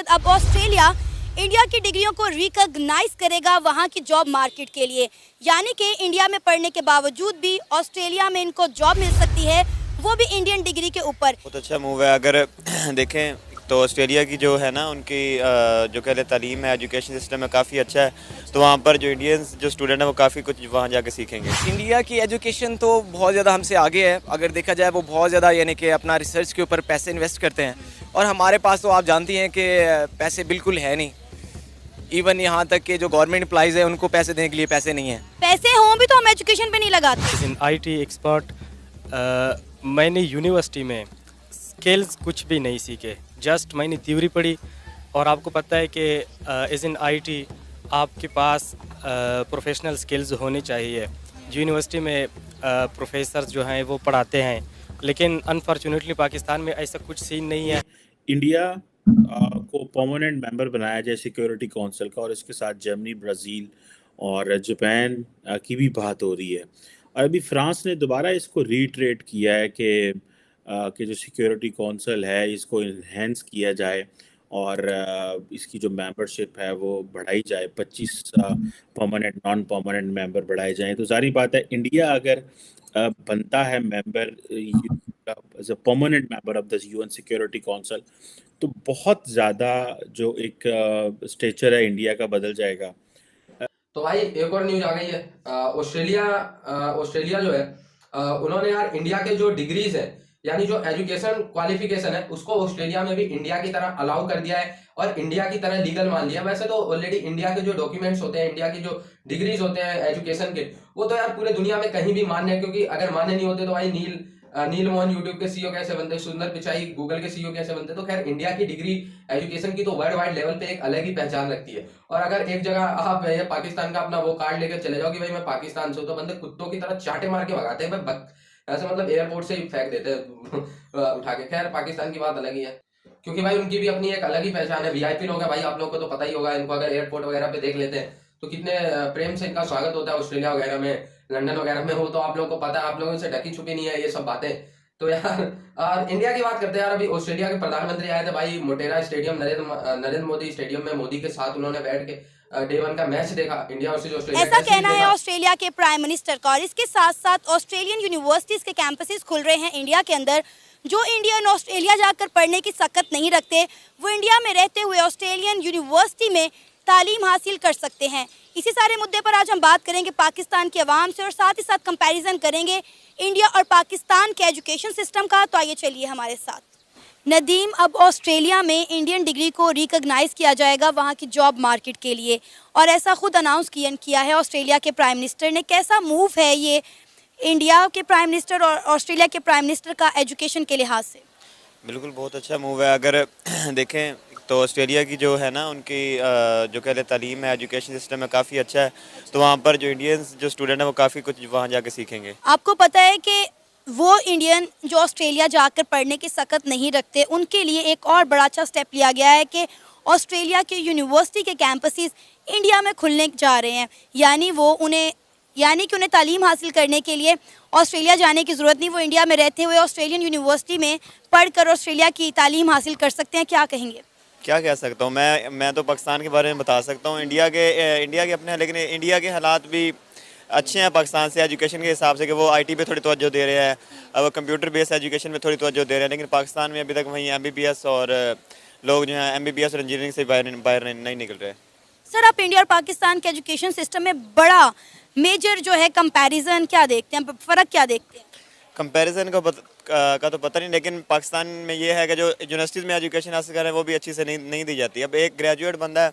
मकसद अब Australia India की डिग्रियों को रिकॉग्नाइज करेगा वहां की जॉब मार्केट के लिए, यानी कि इंडिया में पढ़ने के बावजूद भी ऑस्ट्रेलिया में इनको जॉब मिल सकती है, वो भी इंडियन डिग्री के ऊपर। बहुत अच्छा मूव है। अगर देखें तो ऑस्ट्रेलिया की जो है ना उनकी जो कह लें तालीम है, एजुकेशन सिस्टम है, काफ़ी अच्छा है। तो वहाँ पर जो इंडियंस जो स्टूडेंट हैं वो काफ़ी कुछ वहाँ जाके सीखेंगे। इंडिया की एजुकेशन तो बहुत ज़्यादा हमसे आगे है। अगर देखा जाए वो बहुत ज़्यादा यानी कि अपना रिसर्च के ऊपर पैसे इन्वेस्ट करते हैं, और हमारे पास तो आप जानती हैं कि पैसे बिल्कुल है नहीं। इवन यहाँ तक कि जो गवर्नमेंट एम्प्लॉइज़ है उनको पैसे देने के लिए पैसे नहीं है। पैसे हों भी तो हम एजुकेशन पे नहीं लगाते। इन IT एक्सपर्ट मैंने यूनिवर्सिटी में स्किल्स कुछ भी नहीं सीखे, जस्ट मैंने थ्योरी पढ़ी। और आपको पता है कि एज इन IT आपके पास प्रोफेशनल स्किल्स होने चाहिए। यूनिवर्सिटी में प्रोफेसर जो हैं वो पढ़ाते हैं, लेकिन अनफॉर्चुनेटली पाकिस्तान में ऐसा कुछ सीन नहीं है। इंडिया को परमानेंट मेंबर बनाया जाए सिक्योरिटी काउंसिल का, और इसके साथ जर्मनी, ब्राज़ील और जापान की भी बात हो रही है। और अभी फ्रांस ने दोबारा इसको रीट्रेट किया है कि जो सिक्योरिटी काउंसिल है इसको इन्हेंस किया जाए और इसकी जो मेंबरशिप है वो बढ़ाई जाए, 25 परमानेंट नॉन परमानेंट मेंबर बढ़ाए जाएं। तो जारी बात है इंडिया अगर बनता है member as a permanent member of the UN security council, तो बहुत ज़्यादा जो एक स्टेचर है इंडिया का बदल जाएगा। तो भाई एक और न्यूज आ गई है। ऑस्ट्रेलिया जो है उन्होंने यार इंडिया के जो डिग्रीज है यानी जो एजुकेशन क्वालिफिकेशन है उसको ऑस्ट्रेलिया में भी इंडिया की तरह अलाउ कर दिया है और इंडिया की तरह लीगल मान लिया। वैसे तो ऑलरेडी इंडिया के जो डॉक्यूमेंट्स होते हैं, इंडिया की जो डिग्रीज होते हैं एजुकेशन के, वो तो यार पूरे दुनिया में कहीं भी मान्य है, क्योंकि अगर मान्य नहीं होते तो भाई नील मोहन यूट्यूब के CEO कैसे बनते, सुंदर पिचाई गूगल के CEO कैसे बनते। तो खैर इंडिया की डिग्री एजुकेशन की तो वर्ल्ड वाइड लेवल पे एक अलग ही पहचान लगती है। और अगर एक जगह आप ये पाकिस्तान का अपना वो कार्ड लेकर चले जाओ कि भाई मैं पाकिस्तान से हूं, तो बंदे कुत्तों की तरह चाटे मार के भगाते हैं, ऐसे मतलब एयरपोर्ट से ही फेंक देते हैं उठा के। खैर पाकिस्तान की बात अलग ही है, क्योंकि भाई उनकी भी अपनी एक अलग ही पहचान है। VIP लोग हैं भाई, आप लोगों को तो पता ही होगा। इनको अगर एयरपोर्ट वगैरह पे देख लेते हैं तो कितने प्रेम से इनका स्वागत होता है ऑस्ट्रेलिया वगैरह में, लंदन वगैरह में हो, तो आप लोगों को पता है, आप लोगों से ढकी छुपी नहीं है ये सब बातें। तो यार इंडिया की बात करते हैं यार। अभी ऑस्ट्रेलिया के प्रधानमंत्री आए थे भाई मोटेरा स्टेडियम, नरेंद्र मोदी स्टेडियम में। मोदी के साथ उन्होंने बैठ के डे 1 का मैच देखा, इंडिया वर्सेस ऑस्ट्रेलिया। ऐसा कहना है ऑस्ट्रेलिया के प्राइम मिनिस्टर का। और इसके साथ साथ ऑस्ट्रेलियन यूनिवर्सिटीज के कैंपसेस खुल रहे हैं इंडिया के अंदर। जो इंडियन ऑस्ट्रेलिया जाकर पढ़ने की सकत नहीं रखते, वो इंडिया में रहते हुए ऑस्ट्रेलियन यूनिवर्सिटी में तालीम हासिल कर सकते हैं। इसी सारे मुद्दे पर आज हम बात करेंगे पाकिस्तान की आवाम से, और साथ ही साथ कंपैरिजन करेंगे इंडिया और पाकिस्तान के एजुकेशन सिस्टम का। तो आइए चलिए हमारे साथ। नदीम, अब ऑस्ट्रेलिया में इंडियन डिग्री को रिकॉग्नाइज किया जाएगा वहाँ की जॉब मार्केट के लिए, और ऐसा खुद अनाउंस किया है ऑस्ट्रेलिया के प्राइम मिनिस्टर ने। कैसा मूव है ये इंडिया के प्राइम मिनिस्टर और ऑस्ट्रेलिया के प्राइम मिनिस्टर का एजुकेशन के लिहाज से? बिल्कुल बहुत अच्छा मूव है। अगर देखें तो ऑस्ट्रेलिया की जो है ना उनकी जो कह लें तालीम है, एजुकेशन सिस्टम है, काफ़ी अच्छा है। तो वहाँ पर जो इंडियंस जो स्टूडेंट हैं वो काफ़ी कुछ वहाँ जाके सीखेंगे। आपको पता है कि वो इंडियन जो ऑस्ट्रेलिया जाकर पढ़ने की सकत नहीं रखते, उनके लिए एक और बड़ा अच्छा स्टेप लिया गया है कि ऑस्ट्रेलिया के यूनिवर्सिटी के कैंपसेस इंडिया में खुलने जा रहे हैं। यानी कि उन्हें तालीम हासिल करने के लिए ऑस्ट्रेलिया जाने की ज़रूरत नहीं, वो इंडिया में रहते हुए ऑस्ट्रेलियन यूनिवर्सिटी में पढ़कर ऑस्ट्रेलिया की तालीम हासिल कर सकते हैं। क्या कहेंगे? क्या कह सकता हूँ मैं तो पाकिस्तान के बारे में बता सकता हूँ। इंडिया के अपने, लेकिन इंडिया के हालात भी अच्छे हैं पाकिस्तान से एजुकेशन के हिसाब से, कि वो IT पे थोड़ी तवज्जो दे रहे हैं, अब कंप्यूटर बेस्ड एजुकेशन में थोड़ी तवज्जो दे रहे हैं। लेकिन पाकिस्तान में अभी तक वहीं MBBS और लोग जो हैं MBBS और इंजीनियरिंग से बाहर नहीं निकल रहे। सर, आप इंडिया और पाकिस्तान के एजुकेशन सिस्टम में बड़ा मेजर जो है कंपैरिजन क्या देखते हैं, फ़र्क क्या देखते हैं? कंपैरिजन का तो पता नहीं, लेकिन पाकिस्तान में ये है कि जो यूनिवर्सिटीज़ में एजुकेशन हासिल करें वो भी अच्छी से नहीं दी जाती। अब एक ग्रेजुएट बंदा है,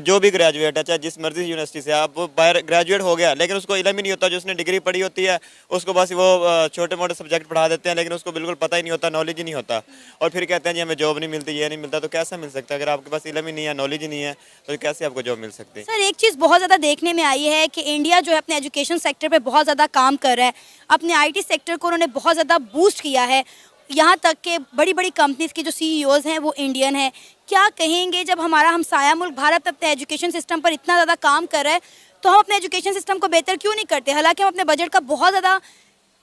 जो भी ग्रेजुएट है, चाहे जिस मर्जी यूनिवर्सिटी से, आप वो बाहर ग्रेजुएट हो गया, लेकिन उसको इल्म ही नहीं होता। जो उसने डिग्री पढ़ी होती है उसको बस वो छोटे मोटे सब्जेक्ट पढ़ा देते हैं, लेकिन उसको बिल्कुल पता ही नहीं होता, नॉलेज ही नहीं होता। और फिर कहते हैं जी हमें जॉब नहीं मिलती, ये नहीं मिलता। तो कैसा मिल सकता है अगर आपके पास इल्म ही नहीं है, नॉलेज ही नहीं है, तो कैसे आपको जॉब मिल सकती है? सर, एक चीज़ बहुत ज़्यादा देखने में आई है कि इंडिया जो है अपने एजुकेशन सेक्टर पर बहुत ज़्यादा काम कर रहा है। अपने IT सेक्टर को उन्होंने बहुत ज़्यादा बूस्ट किया है, यहाँ तक कि बड़ी बड़ी कंपनीज के जो CEOs हैं वो इंडियन हैं। क्या कहेंगे, जब हमारा हमसाया मुल्क भारत अपने एजुकेशन सिस्टम पर इतना ज़्यादा काम कर रहा है, तो हम अपने एजुकेशन सिस्टम को बेहतर क्यों नहीं करते? हालांकि हम अपने बजट का बहुत ज़्यादा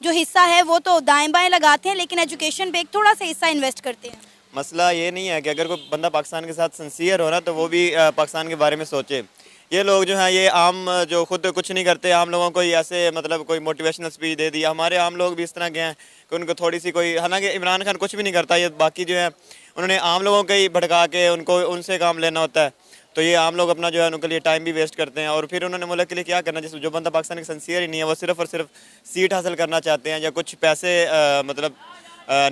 जो हिस्सा है वो तो दाएं बाएं लगाते हैं, लेकिन एजुकेशन पे एक थोड़ा सा हिस्सा इन्वेस्ट करते हैं। मसला ये नहीं है कि अगर कोई बंदा पाकिस्तान के साथ सिंसियर हो ना तो वो भी पाकिस्तान के बारे में सोचे। ये लोग जो हैं ये आम जो खुद कुछ नहीं करते, आम लोगों को ही ऐसे मतलब कोई मोटिवेशनल स्पीच दे दिया। हमारे आम लोग भी इस तरह के हैं कि उनको थोड़ी सी कोई, हालांकि इमरान खान कुछ भी नहीं करता, ये बाकी जो है उन्होंने आम लोगों को ही भड़का के उनको उनसे काम लेना होता है। तो ये आम लोग अपना जो है उनके लिए टाइम भी वेस्ट करते हैं और फिर उन्होंने मुल्क के लिए क्या करना। जिस जो बंदा पाकिस्तान के सिंसियर ही नहीं है, वो सिर्फ और सिर्फ सीट हासिल करना चाहते हैं या कुछ पैसे मतलब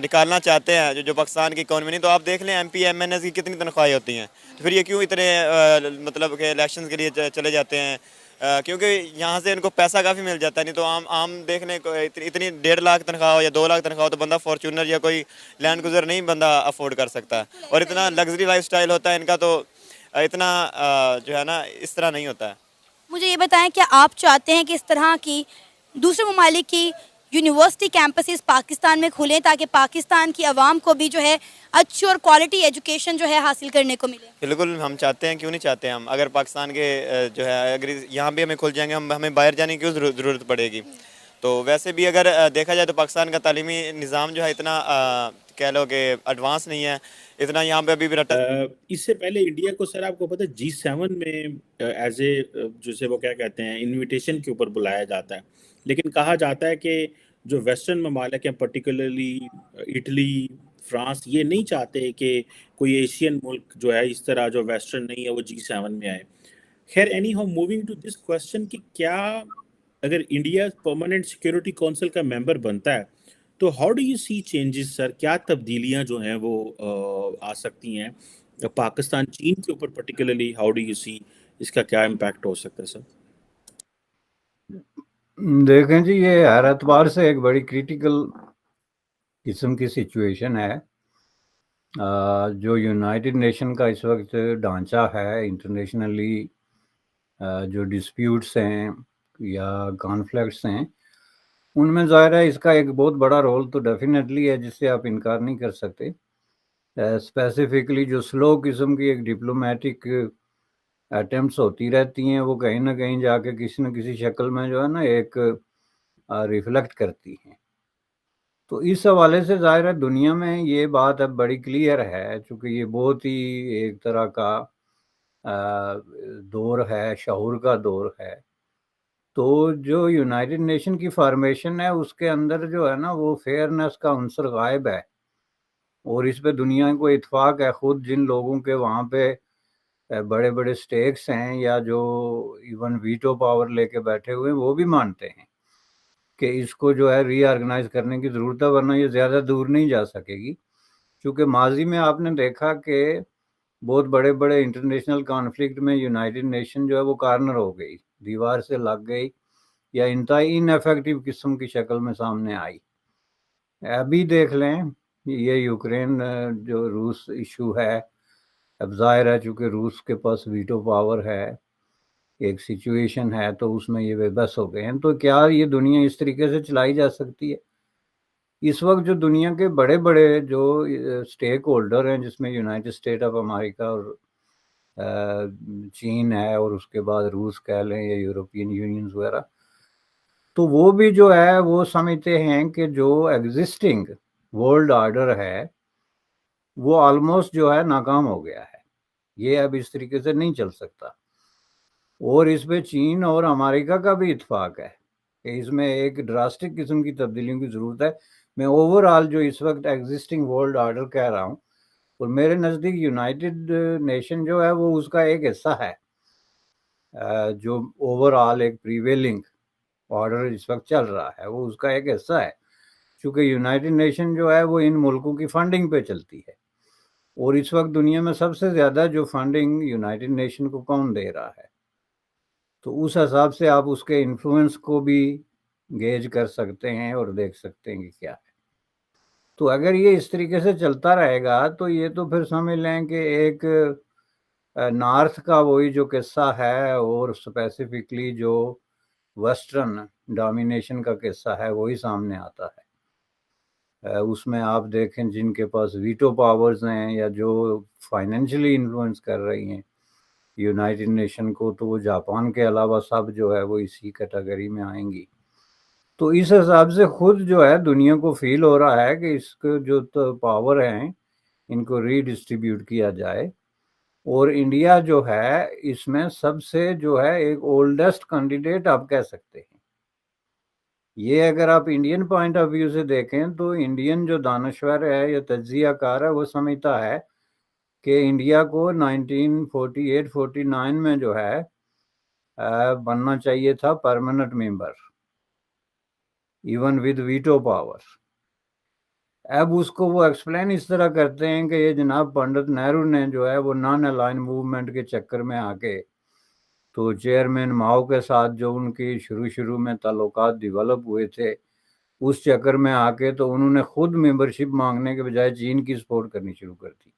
निकालना चाहते हैं जो पाकिस्तान की इकॉनमी नहीं। तो आप देख लें MP MNS की कितनी तनख्वाहें होती हैं, तो फिर ये क्यों इतने मतलब के इलेक्शन के लिए चले जाते हैं? क्योंकि यहाँ से इनको पैसा काफ़ी मिल जाता है। नहीं तो आम देख लें इतनी 1.5 लाख तनख्वाह हो या 2 लाख तनख्वाह हो तो बंदा फॉर्चूनर या कोई लैंड क्रूजर नहीं बंदा अफोर्ड कर सकता। और इतना लग्जरी लाइफ स्टाइल होता है इनका, तो इतना जो है ना इस तरह नहीं होता है। मुझे ये बताएं, क्या आप चाहते हैं कि इस तरह की दूसरे ममालिक की यूनिवर्सिटी कैंपसेस पाकिस्तान में खुलें ताकि पाकिस्तान की आवाम को भी जो है अच्छी और क्वालिटी एजुकेशन जो है हासिल करने को मिले? बिल्कुल हम चाहते हैं, क्यों नहीं चाहते हम। अगर पाकिस्तान के जो है अगर यहाँ भी हमें खुल जाएंगे, हमें बाहर जाने की क्यों ज़रूरत पड़ेगी। तो वैसे भी अगर देखा जाए तो पाकिस्तान का तालीमी निज़ाम जो है इतना कह लो कि एडवांस नहीं है, इतना यहाँ पे अभी भी इससे पहले इंडिया को सर आपको पता है G7 में एज ए जैसे वो क्या कहते हैं इनविटेशन के ऊपर बुलाया जाता है, लेकिन कहा जाता है कि जो वेस्टर्न ममालिक हैं पर्टिकुलरली इटली, फ्रांस, ये नहीं चाहते कि कोई एशियन मुल्क जो है इस तरह जो वेस्टर्न नहीं है वो G7 में आए। खैर anyhow moving to this question कि क्या अगर इंडिया परमानेंट सिक्योरिटी काउंसिल का मेंबर बनता है तो how do you see changes sir, क्या तब्दीलियां जो हैं वो आ सकती हैं पाकिस्तान चीन के ऊपर पर्टिकुलरली, हाउ डू यू सी इसका क्या इम्पैक्ट हो सकता है सर? देखें जी, ये हर एतबार से एक बड़ी क्रिटिकल किस्म की सिचुएशन है। जो यूनाइटेड नेशन का इस वक्त ढांचा है इंटरनेशनली, जो डिस्प्यूट्स हैं या कॉन्फ्लिक्ट्स हैं, उनमें ज़ाहिर है इसका एक बहुत बड़ा रोल तो डेफिनेटली है जिससे आप इनकार नहीं कर सकते। स्पेसिफिकली जो स्लो किस्म की एक डिप्लोमेटिक अटेम्प्ट्स होती रहती हैं, वो कहीं ना कहीं जाके किसी न किसी शक्ल में जो है ना एक रिफ्लेक्ट करती हैं। तो इस हवाले से ज़ाहिर है दुनिया में ये बात अब बड़ी क्लियर है, चूँकि ये बहुत ही एक तरह का दौर है, शऊर का दौर है। तो जो यूनाइटेड नेशन की फॉर्मेशन है उसके अंदर जो है ना वो फेयरनेस का अंसर गायब है, और इस पे दुनिया को इत्फाक है। खुद जिन लोगों के वहाँ पे बड़े बड़े स्टेक्स हैं या जो इवन वीटो पावर लेके बैठे हुए हैं, वो भी मानते हैं कि इसको जो है रीऑर्गेनाइज करने की ज़रूरत है, वरना ये ज़्यादा दूर नहीं जा सकेगी। क्योंकि माजी में आपने देखा कि बहुत बड़े बड़े इंटरनेशनल कॉन्फ्लिक्ट में यूनाइटेड नेशन जो है वो कॉर्नर हो गई, दीवार से लग गई या इंतहाई इनफेक्टिव किस्म की शक्ल में सामने आई। अभी देख लें ये यूक्रेन जो रूस इशू है, अब जाहिर है चूँकि रूस के पास वीटो पावर है, एक सिचुएशन है, तो उसमें ये बेबस हो गए हैं। तो क्या ये दुनिया इस तरीके से चलाई जा सकती है? इस वक्त जो दुनिया के बड़े बड़े जो स्टेक होल्डर हैं, जिसमें यूनाइटेड स्टेट ऑफ अमेरिका और चीन है और उसके बाद रूस कह लें या यूरोपियन यूनियन वगैरह, तो वो भी जो है वो समझते हैं कि जो एग्जिस्टिंग वर्ल्ड ऑर्डर है वो ऑलमोस्ट जो है नाकाम हो गया है, ये अब इस तरीके से नहीं चल सकता। और इस पे चीन और अमेरिका का भी इत्फाक है कि इसमें एक ड्रास्टिक किस्म की तब्दीलियों की ज़रूरत है। मैं ओवरऑल जो इस वक्त एग्जिस्टिंग वर्ल्ड ऑर्डर कह रहा हूँ, और मेरे नज़दीक यूनाइटेड नेशन जो है वो उसका एक हिस्सा है। जो ओवरऑल एक प्रीवेलिंग ऑर्डर इस वक्त चल रहा है वो उसका एक हिस्सा है, क्योंकि यूनाइटेड नेशन जो है वो इन मुल्कों की फंडिंग पे चलती है, और इस वक्त दुनिया में सबसे ज़्यादा जो फंडिंग यूनाइटेड नेशन को कौन दे रहा है, तो उस हिसाब से आप उसके इन्फ्लुएंस को भी गेज कर सकते हैं और देख सकते हैं कि क्या है। तो अगर ये इस तरीके से चलता रहेगा तो ये तो फिर समझ लें कि एक नॉर्थ का वही जो किस्सा है, और स्पेसिफिकली जो वेस्टर्न डोमिनेशन का किस्सा है वही सामने आता है। उसमें आप देखें जिनके पास वीटो पावर्स हैं या जो फाइनेंशियली इन्फ्लुएंस कर रही हैं यूनाइटेड नेशन को, तो वो जापान के अलावा सब जो है वो इसी कैटेगरी में आएंगी। तो इस हिसाब से खुद जो है दुनिया को फील हो रहा है कि इसके जो तो पावर हैं इनको रीडिस्ट्रीब्यूट किया जाए। और इंडिया जो है इसमें सबसे जो है एक ओल्डेस्ट कैंडिडेट आप कह सकते हैं। ये अगर आप इंडियन पॉइंट ऑफ व्यू से देखें तो इंडियन जो दानश्वर है या तज्जियाकार है वो समझता है कि इंडिया को 1948-49 में जो है बनना चाहिए था permanent member, even with veto power. अब उसको वो एक्सप्लेन इस तरह करते हैं कि ये जनाब पंडित नेहरू ने जो है वो नॉन अलाइन मूवमेंट के चक्कर में आके तो चेयरमैन माओ के साथ जो उनकी शुरू में ताल्लुकात डेवलप हुए थे, उस चक्कर में आके तो उन्होंने खुद मेंबरशिप मांगने के बजाय चीन की सपोर्ट करनी शुरू कर दी।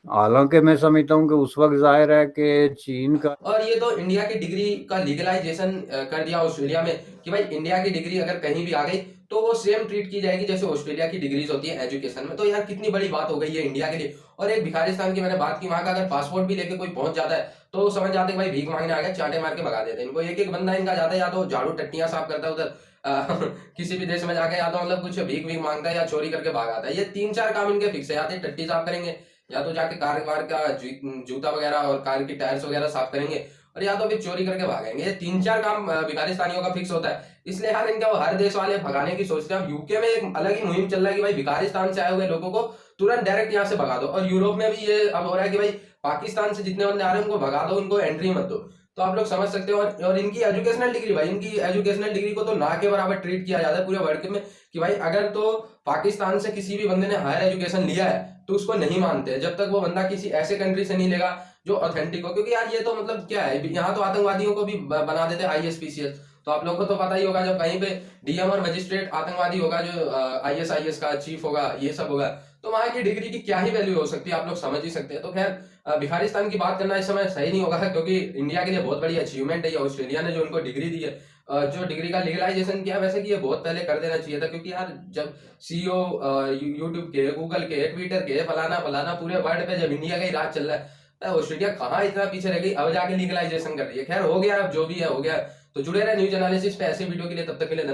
हालांकि मैं समझता हूँ कि उस वक्त जाहिर है कि चीन का, और ये तो इंडिया की डिग्री का लीगलाइजेशन कर दिया ऑस्ट्रेलिया में कि भाई इंडिया की डिग्री अगर कहीं भी आ गई तो वो सेम ट्रीट की जाएगी जैसे ऑस्ट्रेलिया की डिग्रीज होती है एजुकेशन में। तो यार कितनी बड़ी बात हो गई है इंडिया के लिए। और एक भिखारिस्तान की मैंने बात की, वहां का अगर पासपोर्ट भी लेके कोई पहुंच जाता है तो समझ जाते हैं भाई भीख मांगने आ गया, चांटे मार के भगा देते हैं इनको। एक एक बंदा इनका जाता है या तो झाड़ू टट्टियां साफ करता है उधर किसी भी देश में जाके, या तो मतलब कुछ भीख भीख मांगता है या चोरी करके भाग आता है। ये 3-4 काम इनके फिक्स है, या तो टट्टी साफ करेंगे, या तो जाके कार वार का जूता वगैरह और कार की टायर्स वगैरह साफ करेंगे, और या तो फिर चोरी करके भागेंगे। ये 3-4 काम भिखारिस्तानियों का फिक्स होता है। इसलिए यार इनका वो हर देश वाले भगाने की सोचते हैं। अब यूके में एक अलग ही मुहिम चल रहा है कि भाई भिखारिस्तान से आए हुए लोगों को तुरंत डायरेक्ट यहाँ से भगा दो। और यूरोप में भी ये अब हो रहा है कि भाई पाकिस्तान से जितने बंदे आ रहे हैं उनको भगा दो, उनको एंट्री मत दो। तो आप लोग समझ सकते हो। और इनकी एजुकेशनल डिग्री, भाई इनकी एजुकेशनल डिग्री को तो ना के बराबर ट्रीट किया जाता है पूरे वर्ल्ड में कि भाई अगर तो पाकिस्तान से किसी भी बंदे ने हायर एजुकेशन लिया है तो उसको नहीं मानते जब तक वो बंदा किसी ऐसे कंट्री से नहीं लेगा जो ऑथेंटिक हो। क्योंकि यार ये तो मतलब क्या है, यहाँ तो आतंकवादियों को भी बना देते IAS PCS। तो आप लोग को तो पता ही होगा जब कहीं पे DM और मजिस्ट्रेट आतंकवादी होगा, जो ISIS का चीफ होगा, ये सब होगा, तो वहां की डिग्री की क्या ही वैल्यू हो सकती है, आप लोग समझ ही सकते हैं। तो खैर भिखारिस्तान की बात करना इस समय सही नहीं होगा क्योंकि इंडिया के लिए बहुत बड़ी अचीवमेंट है ये ऑस्ट्रेलिया ने जो उनको डिग्री दी है, जो डिग्री का लीगलाइजेशन किया। वैसे कि ये बहुत पहले कर देना चाहिए था क्योंकि यार जब CEO यूट्यूब के, गूगल के, ट्विटर के, फलाना पूरे वर्ल्ड पे जब इंडिया का ही राज चल रहा है, ऑस्ट्रेलिया कहाँ इतना पीछे रह गई, अब जाके लीगलाइजेशन कर रही है। खैर हो गया, अब जो भी है हो गया। तो जुड़े रहे न्यूज एनालिसिस पे ऐसे वीडियो के लिए, तब तक के लिए।